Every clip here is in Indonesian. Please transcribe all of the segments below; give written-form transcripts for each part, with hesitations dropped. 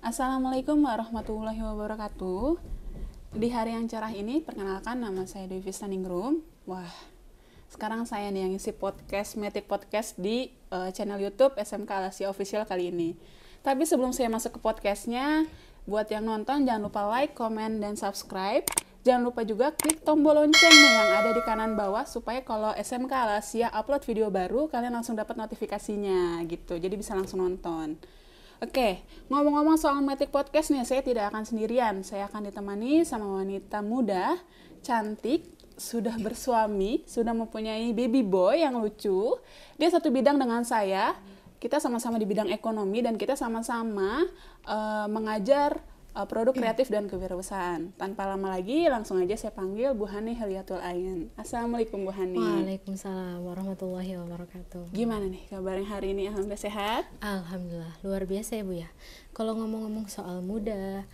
Assalamualaikum warahmatullahi wabarakatuh. Di hari yang cerah ini, perkenalkan nama saya Devi Standingrum. Wah, sekarang saya nih yang isi Matic Podcast di channel YouTube SMK Al-Asiyah Official kali ini. Tapi sebelum saya masuk ke podcastnya, buat yang nonton jangan lupa like, komen, dan subscribe. Jangan lupa juga klik tombol lonceng yang ada di kanan bawah supaya kalau SMK Al-Asiyah upload video baru, kalian langsung dapat notifikasinya gitu. Jadi bisa langsung nonton. Oke, ngomong-ngomong soal Matic Podcast nih, saya tidak akan sendirian. Saya akan ditemani sama wanita muda, cantik, sudah bersuami, sudah mempunyai baby boy yang lucu. Dia satu bidang dengan saya. Kita sama-sama di bidang ekonomi dan kita sama-sama mengajar produk kreatif dan kewirausahaan. Tanpa lama lagi, langsung aja saya panggil Bu Hani Heliatul Ain. Assalamualaikum Bu Hani. Waalaikumsalam warahmatullahi wabarakatuh. Gimana nih kabarnya hari ini? Alhamdulillah sehat? Alhamdulillah, luar biasa ya Bu ya. Kalau ngomong-ngomong soal muda,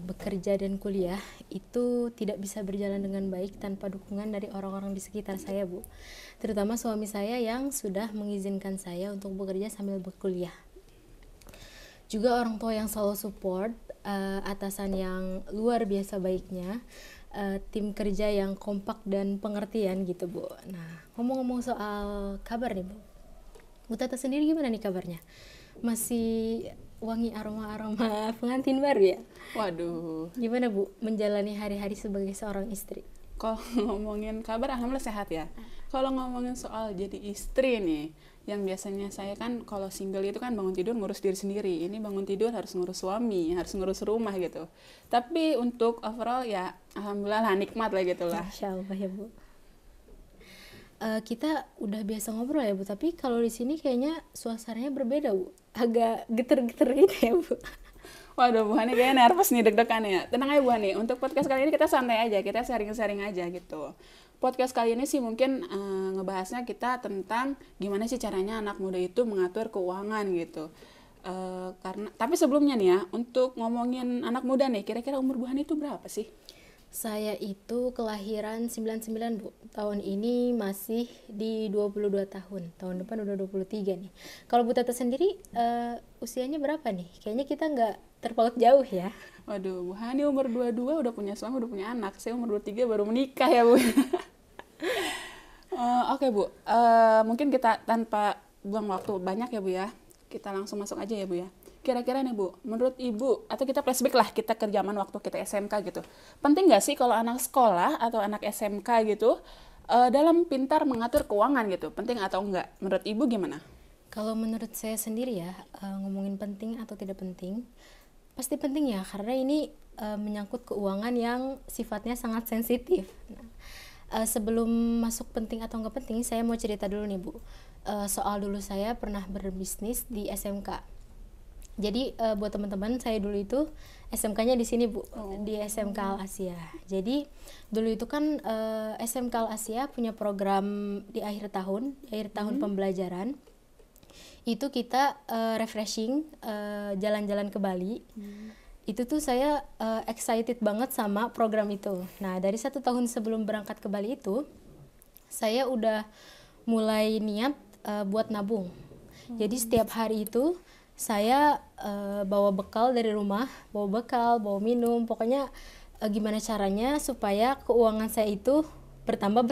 bekerja dan kuliah, itu tidak bisa berjalan dengan baik tanpa dukungan dari orang-orang di sekitar saya Bu. Terutama suami saya yang sudah mengizinkan saya untuk bekerja sambil berkuliah. Juga orang tua yang selalu support, atasan yang luar biasa baiknya, tim kerja yang kompak dan pengertian gitu Bu. Nah, ngomong-ngomong soal kabar nih Bu Tata sendiri gimana nih kabarnya? Masih wangi aroma-aroma pengantin baru ya? Waduh. Gimana Bu menjalani hari-hari sebagai seorang istri? Kalau ngomongin kabar, alhamdulillah sehat ya. Kalau ngomongin soal jadi istri nih, yang biasanya saya kan kalau single itu kan bangun tidur ngurus diri sendiri. Ini bangun tidur harus ngurus suami, harus ngurus rumah gitu. Tapi untuk overall ya alhamdulillah lah, nikmat lah gitu lah. Masya Allah ya Bu. Kita udah biasa ngobrol ya Bu, tapi kalau di sini kayaknya suasananya berbeda Bu. Agak geter-geter gitu ya Bu. Waduh, Bu Hani kayaknya nervous nih, deg-degan ya. Tenang aja Bu Hani, untuk podcast kali ini kita santai aja, kita sharing-sharing aja gitu. Podcast kali ini sih mungkin ngebahasnya kita tentang gimana sih caranya anak muda itu mengatur keuangan gitu. Tapi sebelumnya nih ya, untuk ngomongin anak muda nih, kira-kira umur Bu Hani itu berapa sih? Saya itu kelahiran 99 Bu. Tahun ini masih di 22 tahun. Tahun depan udah 23 nih. Kalau Bu Tata sendiri usianya berapa nih? Kayaknya kita nggak terpaut jauh ya. Waduh, Bu Hani umur 22 udah punya suami, udah punya anak. Saya umur 23 baru menikah ya Bu. Oke Bu, mungkin kita tanpa buang waktu banyak ya Bu ya. Kita langsung masuk aja ya Bu ya. Kira-kira nih Bu, menurut Ibu, atau kita flashback lah kita ke zaman waktu kita SMK gitu. Penting nggak sih kalau anak sekolah atau anak SMK gitu dalam pintar mengatur keuangan gitu? Penting atau enggak? Menurut Ibu gimana? Kalau menurut saya sendiri ya, ngomongin penting atau tidak penting, pasti penting ya, karena ini menyangkut keuangan yang sifatnya sangat sensitif. Nah, sebelum masuk penting atau enggak penting, saya mau cerita dulu nih Bu. Soal dulu saya pernah berbisnis di SMK. Jadi buat teman-teman, saya dulu itu SMK-nya di sini Bu, di SMK Al-Asiyah. Jadi dulu itu kan SMK Al-Asiyah punya program di akhir tahun pembelajaran. Itu kita refreshing, jalan-jalan ke Bali. Itu tuh saya excited banget sama program itu. Nah, dari 1 tahun sebelum berangkat ke Bali itu, saya udah mulai niat buat nabung. Jadi setiap hari itu saya bawa bekal dari rumah, bawa minum, pokoknya gimana caranya supaya keuangan saya itu bertambah.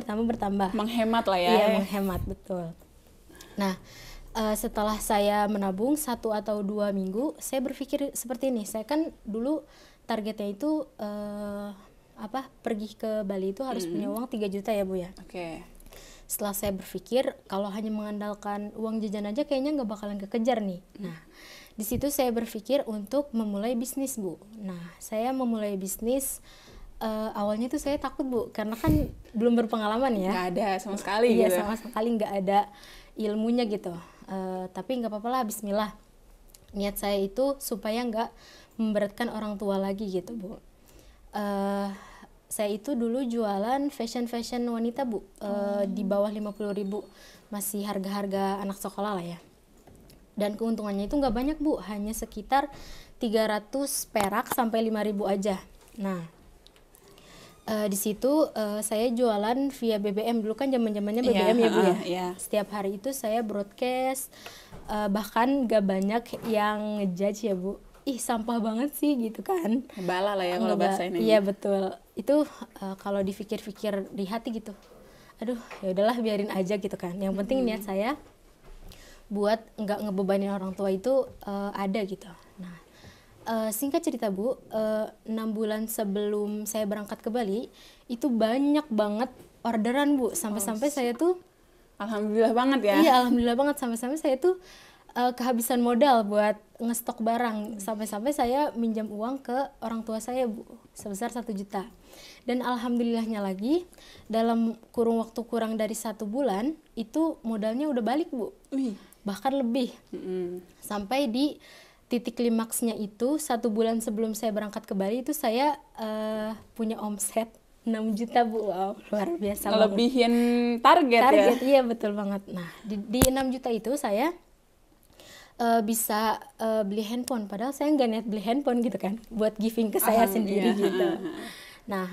Menghemat lah ya. Iya, menghemat, betul. Nah, setelah saya menabung 1 atau 2 minggu, saya berpikir seperti ini. Saya kan dulu targetnya itu pergi ke Bali itu harus punya uang 3 juta ya Bu ya. Oke. Setelah saya berpikir kalau hanya mengandalkan uang jajan aja kayaknya nggak bakalan kekejar nih. Nah, di situ saya berpikir untuk memulai bisnis Bu. Nah, saya memulai bisnis awalnya tuh saya takut Bu, karena kan belum berpengalaman ya. Nggak ada sama sekali Iya, gitu. sama sekali nggak ada ilmunya gitu. Tapi nggak apa-apa lah, bismillah. Niat saya itu supaya nggak memberatkan orang tua lagi gitu Bu. Saya itu dulu jualan fashion wanita Bu, di bawah 50.000, masih harga-harga anak sekolah lah ya. Dan keuntungannya itu nggak banyak Bu, hanya sekitar 300 perak sampai 5.000 aja. Nah, di situ saya jualan via BBM. Dulu kan zaman-zamannya BBM ya Bu ya. Yeah. Setiap hari itu saya broadcast, bahkan nggak banyak yang ngejudge ya Bu. ih sampah banget sih gitu kan. Bala lah ya kalau bahasa ini. Iya betul. Itu kalau dipikir-pikir di hati gitu, aduh ya udahlah biarin aja gitu kan. Yang penting niat saya buat nggak ngebebanin orang tua itu ada gitu. Nah, singkat cerita Bu, 6 bulan sebelum saya berangkat ke Bali itu banyak banget orderan Bu, sampai-sampai saya tuh Alhamdulillah banget ya. iya alhamdulillah banget, sampai-sampai saya tuh kehabisan modal buat ngestok barang, sampai-sampai saya minjam uang ke orang tua saya Bu sebesar 1 juta. Dan alhamdulillahnya lagi dalam kurun waktu kurang dari 1 bulan itu modalnya udah balik Bu. Bahkan lebih. Sampai di titik klimaksnya itu 1 bulan sebelum saya berangkat ke Bali itu saya punya omset 6 juta Bu. Wow, luar biasa banget. Ngelebihin target ya. Iya betul banget. Nah di 6 juta itu saya bisa beli handphone, padahal saya nggak niat beli handphone gitu kan, buat giving ke saya sendiri gitu. Nah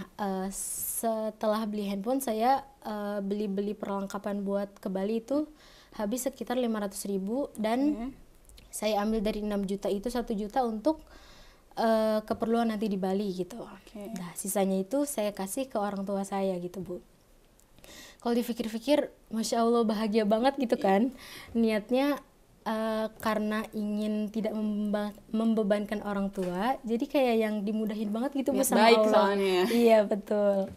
setelah beli handphone saya beli perlengkapan buat ke Bali itu habis sekitar 500.000 dan saya ambil dari 6 juta itu 1 juta untuk keperluan nanti di Bali gitu. Nah sisanya itu saya kasih ke orang tua saya gitu Bu. Kalau dipikir-pikir Masya Allah bahagia banget gitu kan. Niatnya karena ingin tidak membebankan orang tua, jadi kayak yang dimudahin banget gitu Bu sama baik Allah. soalnya ya. Iya betul.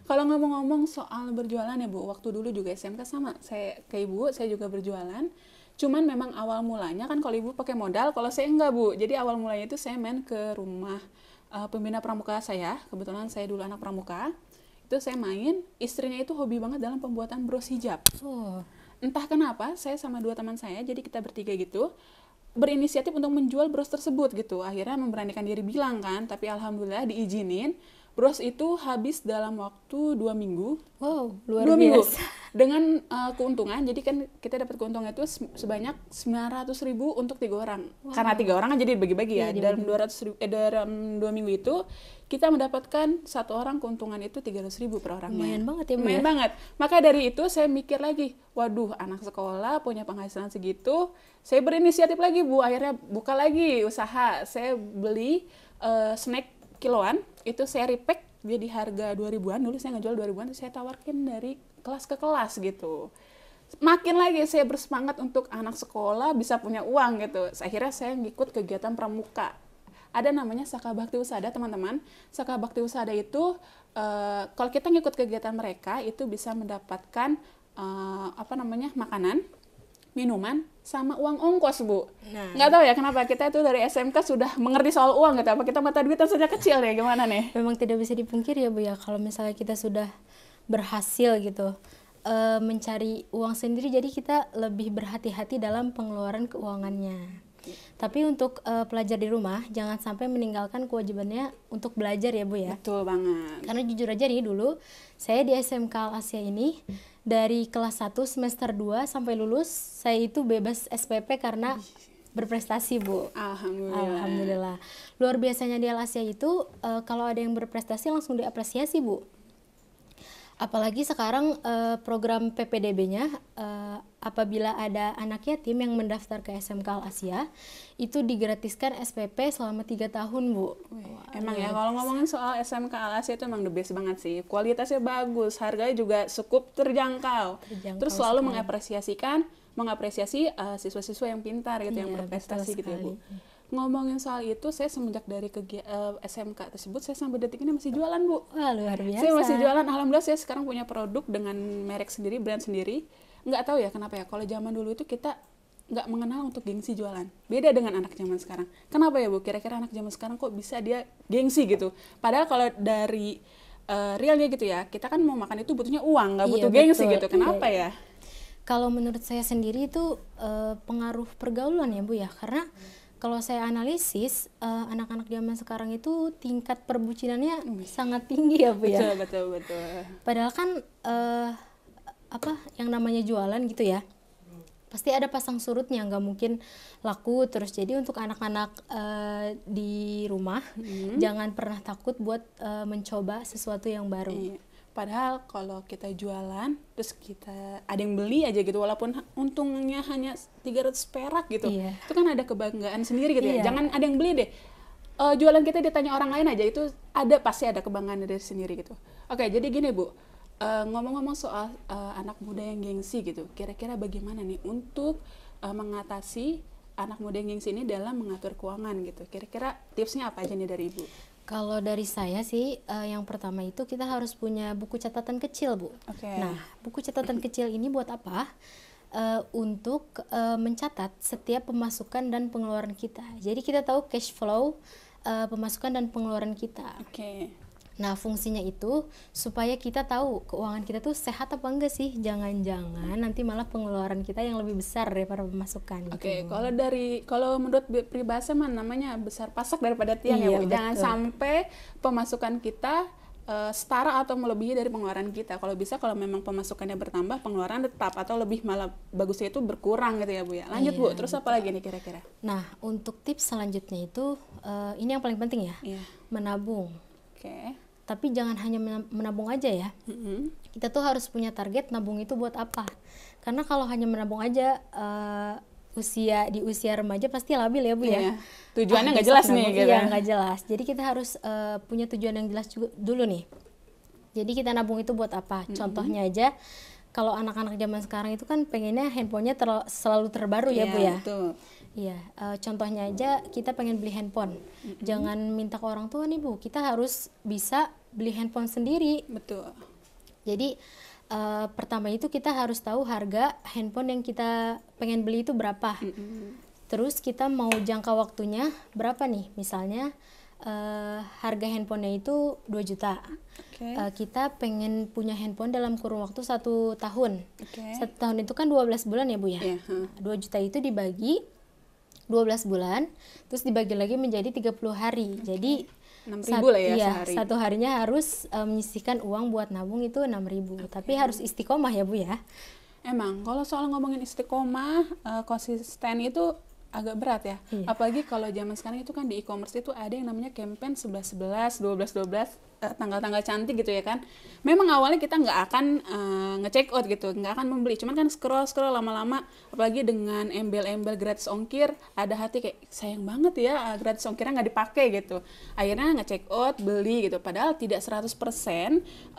Kalau ngomong-ngomong soal berjualan ya Bu, waktu dulu juga SMK sama, saya ke Ibu, saya juga berjualan. Cuman memang awal mulanya kan kalau Ibu pakai modal, kalau saya enggak Bu. Jadi awal mulanya itu saya main ke rumah pembina pramuka saya, kebetulan saya dulu anak pramuka. Itu saya main, istrinya itu hobi banget dalam pembuatan bros hijab. Entah kenapa, saya sama 2 teman saya, jadi kita bertiga gitu, berinisiatif untuk menjual bros tersebut gitu. Akhirnya memberanikan diri bilang kan, tapi alhamdulillah diizinin. Bros itu habis dalam waktu 2 minggu. Wow, luar 2 minggu. biasa. Dengan keuntungan, jadi kan kita dapat keuntungan itu sebanyak 900.000 untuk 3 orang. Karena 3 orang kan jadi dibagi-bagi ya. Dalam 2 minggu itu kita mendapatkan 1 orang keuntungan itu 300.000 per orangnya. Lumayan banget ya Bu. Lumayan banget. Maka dari itu saya mikir lagi, waduh anak sekolah punya penghasilan segitu, saya berinisiatif lagi Bu, akhirnya buka lagi usaha. Saya beli snack kiloan, itu saya repack jadi harga 2.000-an, dulu saya ngejual 2.000-an, saya tawarkan dari kelas ke kelas gitu. Makin lagi saya bersemangat untuk anak sekolah bisa punya uang gitu. Akhirnya saya ngikut kegiatan pramuka. Ada namanya Saka Bakti Usada teman-teman. Saka Bakti Usada itu kalau kita ngikut kegiatan mereka itu bisa mendapatkan makanan, minuman, sama uang ongkos Bu. Nggak tahu ya kenapa kita itu dari SMK sudah mengerti soal uang gitu. Apa kita mata duitan sejak kecil ya, gimana nih? Memang tidak bisa dipungkiri ya Bu ya, kalau misalnya kita sudah berhasil gitu mencari uang sendiri, jadi kita lebih berhati-hati dalam pengeluaran keuangannya. Tapi untuk pelajar di rumah jangan sampai meninggalkan kewajibannya untuk belajar ya Bu ya. Betul banget. Karena jujur aja nih, dulu saya di SMK Al Asya ini dari kelas 1 semester 2 sampai lulus saya itu bebas SPP karena berprestasi Bu. Alhamdulillah. Luar biasanya di Al Asya itu kalau ada yang berprestasi langsung diapresiasi Bu. Apalagi sekarang program PPDB-nya apabila ada anak yatim yang mendaftar ke SMK Al Asya itu digratiskan SPP selama 3 tahun Bu. Emang ya kalau ngomongin soal SMK Al Asya itu emang the best banget sih. Kualitasnya bagus, harganya juga cukup terjangkau. Terus selalu mengapresiasi siswa-siswa yang pintar gitu, yang berprestasi gitu ya Bu. Ngomongin soal itu, saya semenjak dari SMK tersebut, saya sampai detik ini masih jualan Bu. Wah luar biasa. Saya masih jualan, alhamdulillah saya sekarang punya produk dengan merek sendiri, brand sendiri. Nggak tahu ya kenapa ya, kalau zaman dulu itu kita nggak mengenal untuk gengsi jualan. Beda dengan anak zaman sekarang. Kenapa ya Bu? Kira-kira anak zaman sekarang kok bisa dia gengsi gitu? Padahal kalau dari realnya gitu ya, kita kan mau makan itu butuhnya uang, nggak butuh gengsi gitu. Kenapa ya? Kalau menurut saya sendiri itu pengaruh pergaulan ya Bu ya, karena kalau saya analisis anak-anak zaman sekarang itu tingkat perbucinannya sangat tinggi ya Bu ya. Betul. Padahal kan yang namanya jualan gitu ya, pasti ada pasang surutnya, nggak mungkin laku terus. Jadi untuk anak-anak di rumah jangan pernah takut buat mencoba sesuatu yang baru. Padahal kalau kita jualan, terus kita ada yang beli aja gitu, walaupun untungnya hanya 300 perak gitu, itu kan ada kebanggaan sendiri gitu ya. Jangan ada yang beli deh, jualan kita ditanya orang lain aja, itu pasti ada kebanggaan dari sendiri gitu. Oke, jadi gini Bu, ngomong-ngomong soal anak muda yang gengsi gitu, kira-kira bagaimana nih untuk mengatasi anak muda yang gengsi ini dalam mengatur keuangan gitu? Kira-kira tipsnya apa aja nih dari Ibu? Kalau dari saya sih, yang pertama itu kita harus punya buku catatan kecil, Bu. Nah, buku catatan kecil ini buat apa? Untuk mencatat setiap pemasukan dan pengeluaran kita. Jadi kita tahu cash flow, pemasukan dan pengeluaran kita. Nah, fungsinya itu supaya kita tahu keuangan kita tuh sehat apa enggak sih. Jangan-jangan nanti malah pengeluaran kita yang lebih besar daripada pemasukan. Kalau menurut peribahasa mah namanya besar pasak daripada tiang ya Bu. Jangan sampai pemasukan kita setara atau melebihi dari pengeluaran kita. Kalau bisa, kalau memang pemasukannya bertambah, pengeluaran tetap, atau lebih malah bagusnya itu berkurang gitu ya Bu ya. Lanjut Bu, terus apa lagi nih kira-kira? Nah, untuk tips selanjutnya itu, ini yang paling penting ya, menabung. Tapi jangan hanya menabung aja ya. Kita tuh harus punya target nabung itu buat apa. Karena kalau hanya menabung aja, di usia remaja pasti labil ya Bu ya. Tujuannya nggak jelas nih gitu. Iya, nggak jelas. Jadi kita harus punya tujuan yang jelas dulu nih. Jadi kita nabung itu buat apa? Contohnya aja, kalau anak-anak zaman sekarang itu kan pengennya handphonenya selalu terbaru ya Bu ya. Iya, contohnya aja kita pengen beli handphone. Jangan minta ke orang tua nih Bu, kita harus bisa beli handphone sendiri. Jadi pertama itu kita harus tahu harga handphone yang kita pengen beli itu berapa. Terus kita mau jangka waktunya berapa nih, misalnya harga handphonenya itu 2 juta. Kita pengen punya handphone dalam kurun waktu 1 tahun. 1 tahun itu kan 12 bulan ya Bu ya. 2 juta itu dibagi 12 bulan, terus dibagi lagi menjadi 30 hari. Jadi 6.000 lah ya sehari. Satu harinya harus menyisihkan uang buat nabung itu 6.000. Tapi harus istiqomah ya Bu ya. Emang kalau soal ngomongin istiqomah, konsisten itu agak berat ya. Apalagi kalau zaman sekarang itu kan di e-commerce itu ada yang namanya campaign 11-11, 12-12, tanggal-tanggal cantik gitu ya kan. Memang awalnya kita nggak akan nge-check out gitu, nggak akan membeli. Cuman kan scroll lama-lama, apalagi dengan embel-embel gratis ongkir, ada hati kayak sayang banget ya gratis ongkirnya nggak dipakai gitu. Akhirnya nge-check out, beli gitu. Padahal tidak 100%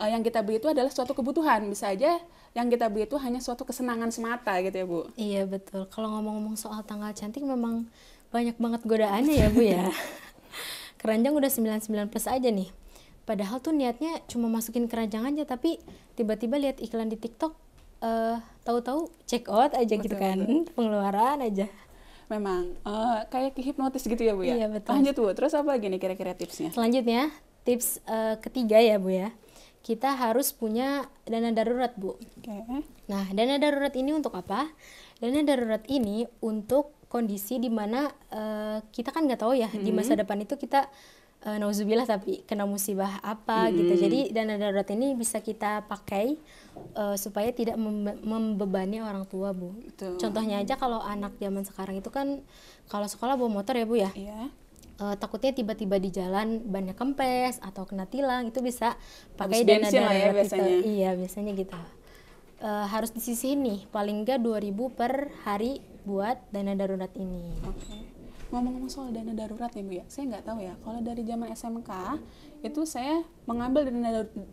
yang kita beli itu adalah suatu kebutuhan. Bisa aja yang kita beli itu hanya suatu kesenangan semata gitu ya Bu. Iya betul. Kalau ngomong-ngomong soal tanggal cantik memang banyak banget godaannya ya Bu ya. Keranjang udah 99 plus aja nih. Padahal tuh niatnya cuma masukin keranjang aja, tapi tiba-tiba lihat iklan di TikTok, tahu-tahu check out aja gitu kan, pengeluaran aja. Memang kayak hipnotis gitu ya Bu ya. Iya betul. Lanjut Bu, terus apa lagi nih kira-kira tipsnya? Selanjutnya tips ketiga ya Bu ya. Kita harus punya dana darurat Bu. Nah, dana darurat ini untuk apa? Dana darurat ini untuk kondisi dimana kita kan nggak tahu ya di masa depan itu kita nauzubillah tapi kena musibah apa gitu. Jadi dana darurat ini bisa kita pakai supaya tidak membebani orang tua Bu. Contohnya aja kalau anak zaman sekarang itu kan kalau sekolah bawa motor ya Bu ya. Takutnya tiba-tiba di jalan bannya kempes atau kena tilang, itu bisa pakai dana darurat itu. Iya biasanya gitu. Harus disisihin nih paling enggak 2.000 per hari buat dana darurat ini. Ngomong-ngomong soal dana darurat ya Bu ya, saya nggak tahu ya, kalau dari zaman SMK itu saya mengambil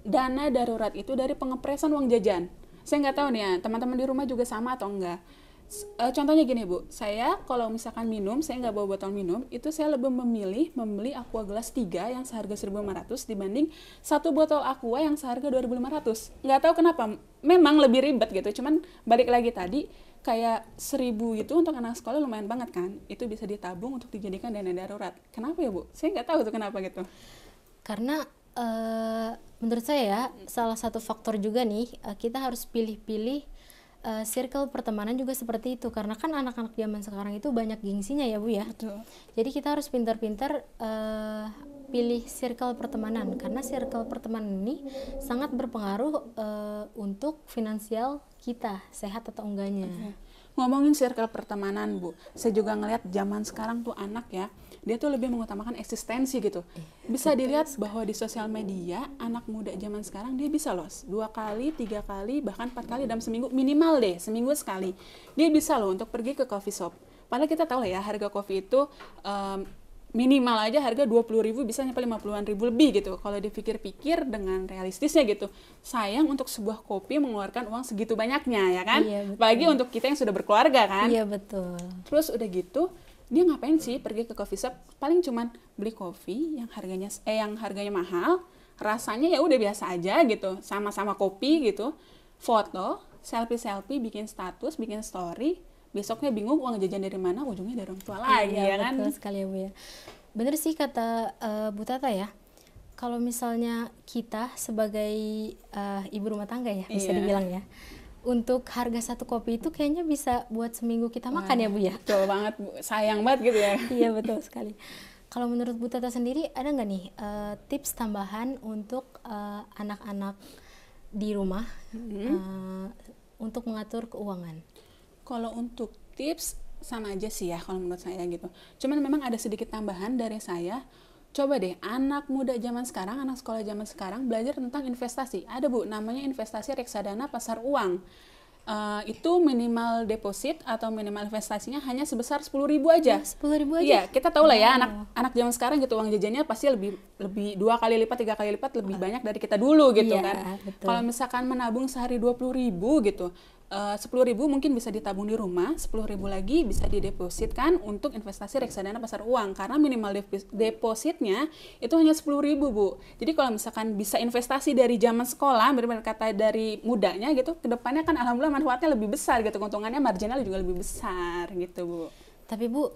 dana darurat itu dari pengepresan uang jajan. Saya nggak tahu nih ya, teman-teman di rumah juga sama atau enggak. Contohnya gini Bu, saya kalau misalkan minum, saya nggak bawa botol minum, itu saya lebih memilih membeli Aqua gelas 3 yang seharga 1.500 dibanding satu botol Aqua yang seharga 2.500. Nggak tahu kenapa, memang lebih ribet gitu, cuman balik lagi tadi, kayak 1.000 itu untuk anak sekolah lumayan banget kan, itu bisa ditabung untuk dijadikan dana darurat. Kenapa ya Bu? Saya nggak tahu tuh kenapa gitu. Karena menurut saya ya, salah satu faktor juga nih, kita harus pilih-pilih circle pertemanan juga seperti itu, karena kan anak-anak zaman sekarang itu banyak gengsinya ya Bu ya. Jadi kita harus pintar-pintar pilih circle pertemanan, karena circle pertemanan ini sangat berpengaruh untuk finansial kita, sehat atau enggaknya. Ngomongin circle pertemanan Bu, saya juga ngelihat zaman sekarang tuh anak ya, dia tuh lebih mengutamakan eksistensi gitu. Bisa dilihat bahwa di sosial media anak muda zaman sekarang dia bisa loh 2 kali, 3 kali, bahkan 4 kali dalam seminggu, minimal deh seminggu sekali dia bisa loh untuk pergi ke coffee shop. Padahal kita tahu lah ya harga kopi itu minimal aja harga 20.000 bisa sampai 50-an ribu lebih gitu. Kalau dipikir-pikir dengan realistisnya gitu, sayang untuk sebuah kopi mengeluarkan uang segitu banyaknya ya kan? Iya, Bagi untuk kita yang sudah berkeluarga kan? Iya betul. Terus udah gitu, dia ngapain sih pergi ke coffee shop? Paling cuman beli kopi yang harganya mahal, rasanya ya udah biasa aja gitu, sama-sama kopi gitu, foto, selfie, bikin status, bikin story. Besoknya bingung uang jajan dari mana, ujungnya dari orang tua lagi ya kan? Betul sekali ya Bu ya. Bener sih kata Bu Tata ya. Kalau misalnya kita sebagai ibu rumah tangga ya bisa dibilang ya, untuk harga 1 kopi itu kayaknya bisa buat seminggu kita makan ya Bu ya. Betul banget Bu, sayang banget gitu ya. Iya betul sekali. Kalau menurut Bu Tata sendiri ada nggak nih tips tambahan untuk anak-anak di rumah untuk mengatur keuangan? Kalau untuk tips sama aja sih ya kalau menurut saya gitu. Cuman memang ada sedikit tambahan dari saya. Coba deh anak muda zaman sekarang, anak sekolah zaman sekarang belajar tentang investasi. Ada Bu, namanya investasi reksadana pasar uang. Itu minimal deposit atau minimal investasinya hanya sebesar 10.000 aja. 10.000 aja? Iya, kita tahu lah ya anak zaman sekarang gitu uang jajannya pasti lebih 2 kali lipat, 3 kali lipat lebih banyak dari kita dulu gitu kan. Kalau misalkan menabung sehari 20.000 gitu, 10.000 mungkin bisa ditabung di rumah, 10.000 lagi bisa didepositkan untuk investasi reksadana pasar uang karena minimal depositnya itu hanya 10.000 Bu. Jadi kalau misalkan bisa investasi dari zaman sekolah, benar-benar kata dari mudanya gitu, kedepannya kan alhamdulillah manfaatnya lebih besar gitu, keuntungannya marginal juga lebih besar gitu Bu. Tapi Bu,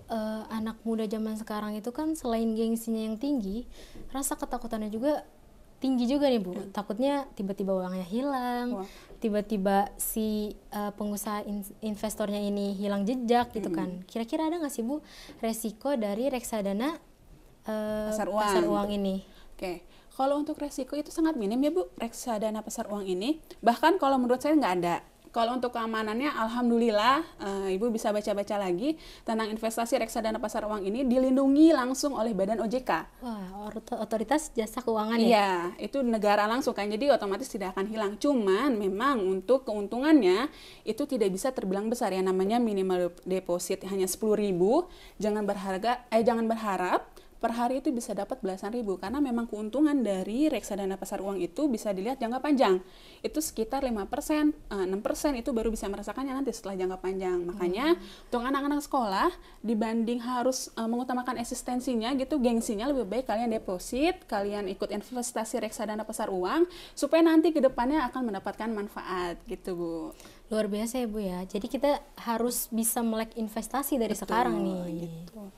anak muda zaman sekarang itu kan selain gengsinya yang tinggi, rasa ketakutannya juga tinggi juga nih Bu. Takutnya tiba-tiba uangnya hilang, tiba-tiba si pengusaha investornya ini hilang jejak gitu kan. Kira-kira ada nggak sih Bu resiko dari reksadana pasar uang ini? Oke. Kalau untuk resiko itu sangat minim ya Bu, reksadana pasar uang ini. Bahkan kalau menurut saya nggak ada. Kalau untuk keamanannya, alhamdulillah Ibu bisa baca-baca lagi tentang investasi reksadana pasar uang ini dilindungi langsung oleh Badan OJK. Wah, otoritas jasa keuangan ya? Iya, itu negara langsung kan, jadi otomatis tidak akan hilang. Cuman memang untuk keuntungannya itu tidak bisa terbilang besar ya, namanya minimal deposit hanya 10.000. Jangan berharap per hari itu bisa dapat belasan ribu karena memang keuntungan dari reksadana pasar uang itu bisa dilihat jangka panjang. Itu sekitar 5%, 6% itu baru bisa merasakannya nanti setelah jangka panjang. Makanya untuk anak-anak sekolah dibanding harus mengutamakan eksistensinya gitu, gengsinya lebih baik kalian deposit, kalian ikut investasi reksadana pasar uang supaya nanti ke depannya akan mendapatkan manfaat gitu Bu. Luar biasa ya Bu ya. Jadi kita harus bisa melek investasi dari sekarang nih. Gitu.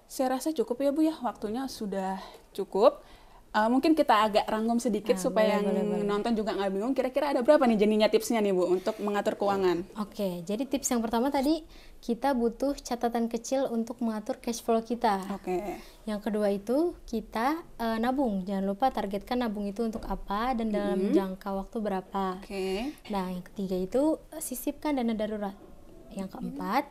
Saya rasa cukup ya Bu ya, waktunya sudah cukup. Mungkin kita agak rangkum sedikit supaya yang nonton juga nggak bingung. Kira-kira ada berapa nih jadinya tipsnya nih Bu untuk mengatur keuangan? Oke, jadi tips yang pertama tadi kita butuh catatan kecil untuk mengatur cash flow kita. Oke. Yang kedua itu kita nabung. Jangan lupa targetkan nabung itu untuk apa dan dalam jangka waktu berapa. Oke. Nah, yang ketiga itu sisipkan dana darurat. Yang keempat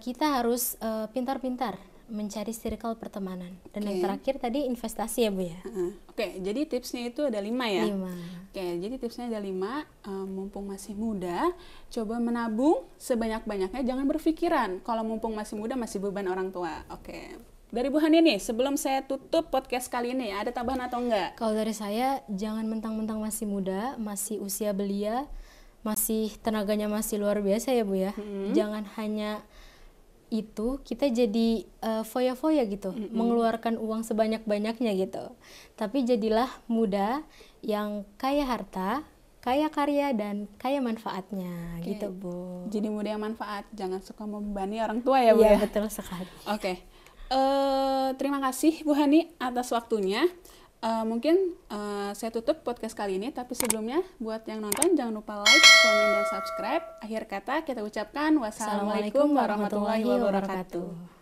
kita harus pintar-pintar mencari circle pertemanan. Dan yang terakhir tadi investasi ya Bu ya. Oke, jadi tipsnya itu ada 5 ya. 5. Oke, jadi tipsnya ada 5. Mumpung masih muda, coba menabung sebanyak-banyaknya. Jangan berpikiran kalau mumpung masih muda masih beban orang tua. Oke. Dari Bu Hani nih, sebelum saya tutup podcast kali ini, ada tambahan atau enggak? Kalau dari saya, jangan mentang-mentang masih muda, masih usia belia, masih tenaganya masih luar biasa ya Bu ya. Jangan hanya itu kita jadi foya-foya gitu, mengeluarkan uang sebanyak-banyaknya gitu. Tapi jadilah muda yang kaya harta, kaya karya, dan kaya manfaatnya gitu Bu. Jadi muda yang manfaat, jangan suka membebani orang tua ya Bu ya. Iya betul sekali. Oke. Terima kasih Bu Hani atas waktunya. Mungkin saya tutup podcast kali ini, tapi sebelumnya buat yang nonton jangan lupa like, komen, dan subscribe. Akhir kata kita ucapkan wassalamualaikum warahmatullahi wabarakatuh.